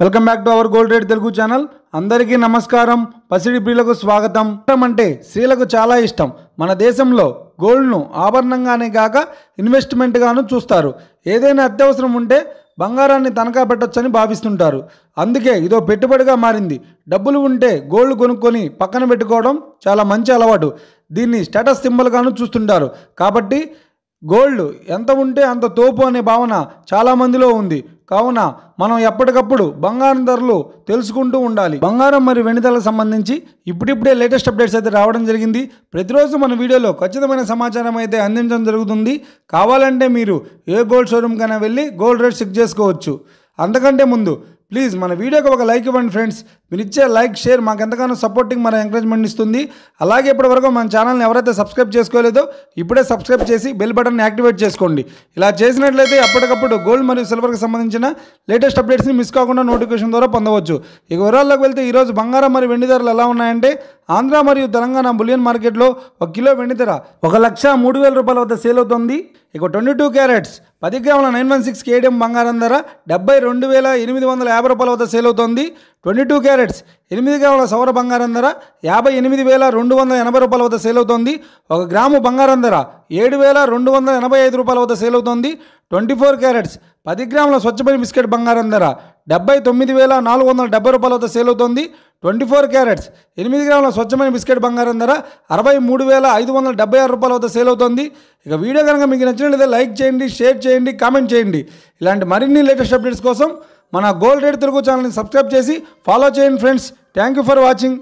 Welcome back to our gold rate Telugu channel. అందరికీ నమస్కారం. పసిడి ప్రియులకు స్వాగతం. అంటే స్త్రీలకు చాలా ఇష్టం. మన దేశంలో గోల్డ్ను ఆభరణంగానే కాక ఇన్వెస్ట్మెంట్గాను చూస్తారు. ఏదైనా అత్యవసరం ఉంటే బంగారాన్ని తనఖా పెట్టొచ్చని భావిస్తుంటారు. అందుకే ఇదో పెట్టుబడిగా మారింది. డబ్బులు ఉంటే గోల్డ్ కొనుక్కొని పక్కన పెట్టుకోవడం చాలా మంచి అలవాటు. దీన్ని స్టేటస్ సింబల్గాను చూస్తుంటారు. కాబట్టి గోల్డ్ ఎంత ఉంటే అంత తోపు అనే భావన చాలామందిలో ఉంది. కావున మనం ఎప్పటికప్పుడు బంగారం ధరలు తెలుసుకుంటూ ఉండాలి. బంగారం మరియు వెండి ధరలకు సంబంధించి ఇప్పుడిప్పుడే లేటెస్ట్ అప్డేట్స్ అయితే రావడం జరిగింది. ప్రతిరోజు మన వీడియోలో ఖచ్చితమైన సమాచారం అయితే అందించడం జరుగుతుంది. కావాలంటే మీరు ఏ గోల్డ్ షోరూమ్కైనా వెళ్ళి గోల్డ్ రేట్ చెక్ చేసుకోవచ్చు. అంతకంటే ముందు ప్లీజ్ మన వీడియోకి ఒక లైక్ ఇవ్వండి ఫ్రెండ్స్. మీరు ఇచ్చే లైక్ షేర్ మాకు ఎంతగానో సపోర్టింగ్ మన ఎంకరేజ్మెంట్ ఇస్తుంది. అలాగే ఇప్పటివరకు మన ఛానల్ని ఎవరైతే సబ్స్క్రైబ్ చేసుకోలేదో ఇప్పుడే సబ్స్క్రైబ్ చేసి బెల్ బటన్ని యాక్టివేట్ చేసుకోండి. ఇలా చేసినట్లయితే అప్పటికప్పుడు గోల్డ్ మరియు సిల్వర్కి సంబంధించిన లేటెస్ట్ అప్డేట్స్ని మిస్ కాకుండా నోటిఫికేషన్ ద్వారా పొందవచ్చు. ఇక వివరాల్లోకి వెళ్తే ఈరోజు బంగారం మరియు వెండి ధరలు ఎలా ఉన్నాయంటే ఆంధ్ర మరియు తెలంగాణ బులియన్ మార్కెట్లో 1 కిలో వెండి ధర 1,03,000 రూపాయల వద్ద సేల్ అవుతుంది. ఇక 22 క్యారెట్స్ 10 గ్రాముల 916 కేడిఎం బంగారం ధర 72,850 రూపాయల వద్ద సేల్ అవుతుంది. 22 క్యారెట్స్ 8 గ్రాముల సౌర బంగారం ధర 58,280 రూపాయల వద్ద సేల్ అవుతుంది. 1 గ్రాము బంగారం ధర 7,285 రూపాయల వద్ద సేల్ అవుతుంది. 24 క్యారెట్స్ 10 గ్రాముల స్వచ్ఛమైన బిస్కెట్ బంగారం ధర 79,470 రూపాయల వద్ద సేల్ అవుతుంది. 24 క్యారెట్స్ 8 గ్రాముల స్వచ్ఛమైన బిస్కెట్ బంగారం ధర 63,576 రూపాయల వద్ద సేల్ అవుతుంది. ఇక వీడియో కనుక మీకు నచ్చినట్లయితే లైక్ చేయండి, షేర్ చేయండి, కామెంట్ చేయండి. ఇలాంటి మరిన్ని లేటెస్ట్ అప్డేట్స్ కోసం మన గోల్డ్ రేట్ తెలుగు ఛానల్ని సబ్స్క్రైబ్ చేసి ఫాలో చేయండి friends. Thank you for watching.